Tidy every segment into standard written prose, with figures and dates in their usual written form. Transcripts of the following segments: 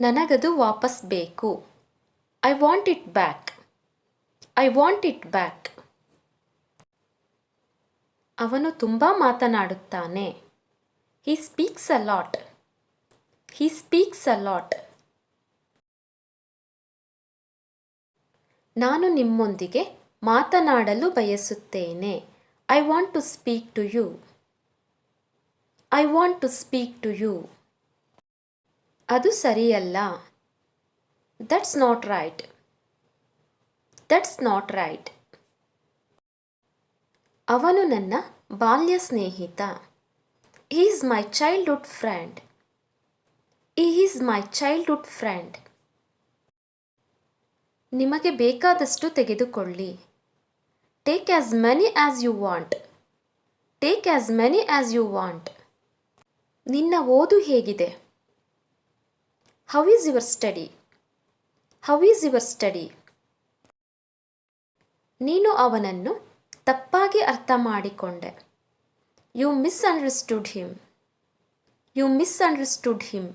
ನನಗದು ವಾಪಸ್ ಬೇಕು. I want it back. I want it back. ಅವನು ತುಂಬ ಮಾತನಾಡುತ್ತಾನೆ. He speaks a lot. He speaks a lot. ನಾನು ನಿಮ್ಮೊಂದಿಗೆ ಮಾತನಾಡಲು ಬಯಸುತ್ತೇನೆ. I want to speak to you. I want to speak to you. ಅದು ಸರಿಯಲ್ಲ. That's not right. That's not right. ಅವನು ನನ್ನ ಬಾಲ್ಯ ಸ್ನೇಹಿತ. He is my childhood friend. He is my childhood friend. ನಿಮಗೆ ಬೇಕಾದಷ್ಟು ತೆಗೆದುಕೊಳ್ಳಿ. Take as many as you want. Take as many as you want. ನಿನ್ನ ಓದು ಹೇಗಿದೆ? How is your study? How is your study? ನೀನು ಅವನನ್ನು ತಪ್ಪಾಗಿ ಅರ್ಥ ಮಾಡಿಕೊಂಡೆ. You misunderstood him. You misunderstood him.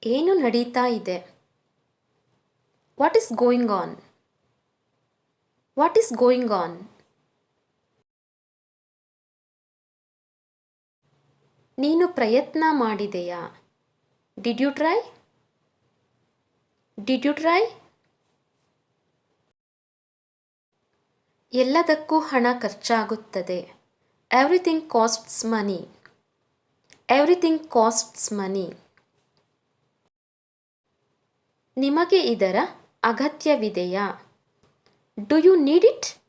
ಏನು ನಡೀತಾ ಇದೆ? What is going on? What is going on? ನೀನು ಪ್ರಯತ್ನ ಮಾಡಿದೆಯಾ? Did you try? Did you try? ಎಲ್ಲದಕ್ಕೂ ಹಣ ಖರ್ಚಾಗುತ್ತದೆ. Everything costs money. Everything costs money. ನಿಮಗೆ ಇದರ ಅಗತ್ಯವಿದೆಯಾ? Do you need it?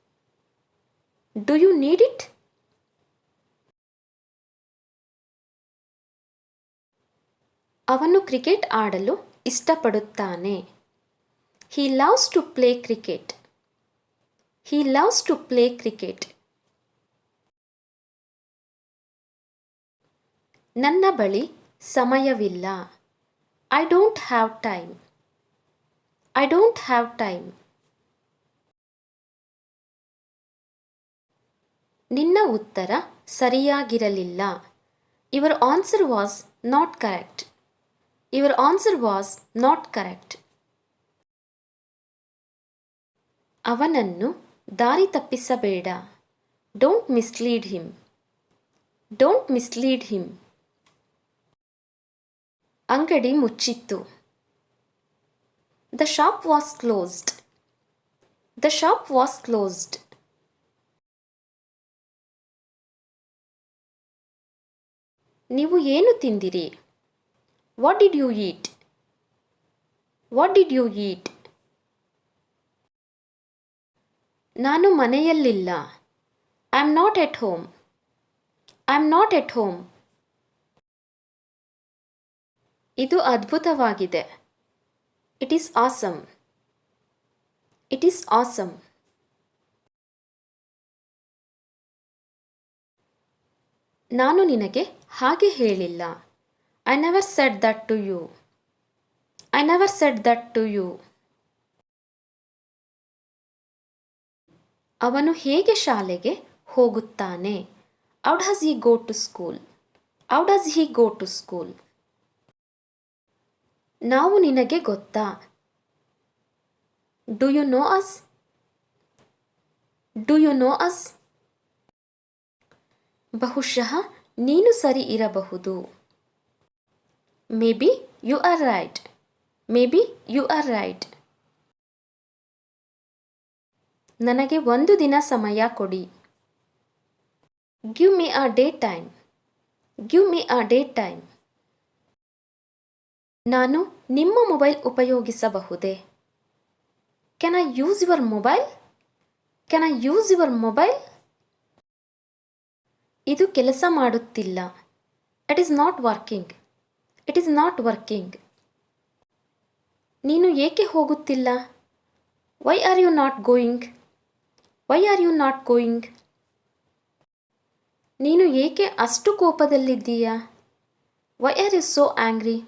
Do you need it? ಅವನು ಕ್ರಿಕೆಟ್ ಆಡಲು ಇಷ್ಟಪಡುತ್ತಾನೆ. He loves to play cricket. He loves to play cricket. ನನ್ನ ಬಳಿ ಸಮಯವಿಲ್ಲ. I don't have time. I don't have time. ನಿನ್ನ ಉತ್ತರ ಸರಿಯಾಗಿರಲಿಲ್ಲ. Your answer was not correct. Your answer was not correct. ಅವನನ್ನು ದಾರಿ ತಪ್ಪಿಸಬೇಡ. Don't mislead him. Don't mislead him. ಅಂಗಡಿ ಮುಚ್ಚಿತ್ತು. The shop was closed. The shop was closed. ನೀವು ಏನು ತಿಂದಿರಿ? What did you eat? What did you eat? ನಾನು ಮನೆಯಲ್ಲಿಲ್ಲ. I am not at home. I am not at home. ಇದು ಅದ್ಭುತವಾಗಿದೆ. It is awesome. It is awesome. ನಾನು ನಿನಗೆ ಹಾಗೆ ಹೇಳಿಲ್ಲ. I never said that to you. I never said that to you. ಅವನು ಹೇಗೆ ಶಾಲೆಗೆ ಹೋಗುತ್ತಾನೆ? How does he go to school? How does he go to school? ನಾವು ನಿನಗೆ ಗೊತ್ತಾ? Do you know us? Do you know us? ಬಹುಶಃ ನೀನು ಸರಿ ಇರಬಹುದು. Maybe you are right. Maybe you are right. ನನಗೆ ಒಂದು ದಿನ ಸಮಯ ಕೊಡಿ. Give me a day time. Give me a day time. ನಾನು ನಿಮ್ಮ ಮೊಬೈಲ್ ಉಪಯೋಗಿಸಬಹುದೇ? Can I use your mobile? Can I use your mobile? ಇದು ಕೆಲಸ ಮಾಡುತ್ತಿಲ್ಲ. It is not working. It is not working. ನೀನು ಏಕೆ ಹೋಗುತ್ತಿಲ್ಲ? Why are you not going? Why are you not going? ನೀನು ಏಕೆ ಅಷ್ಟು ಕೋಪದಲ್ಲಿದ್ದೀಯಾ? Why are you so angry?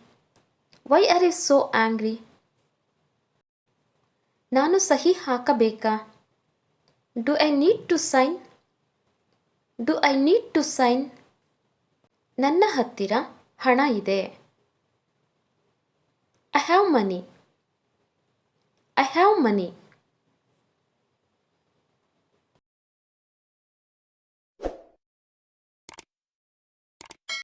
Why are you so angry? ನಾನು ಸಹಿ ಹಾಕಬೇಕಾ? Do I need to sign? Do I need to sign? ನನ್ನ ಹತ್ತಿರ ಹಣ ಇದೆ. I have money. I have money.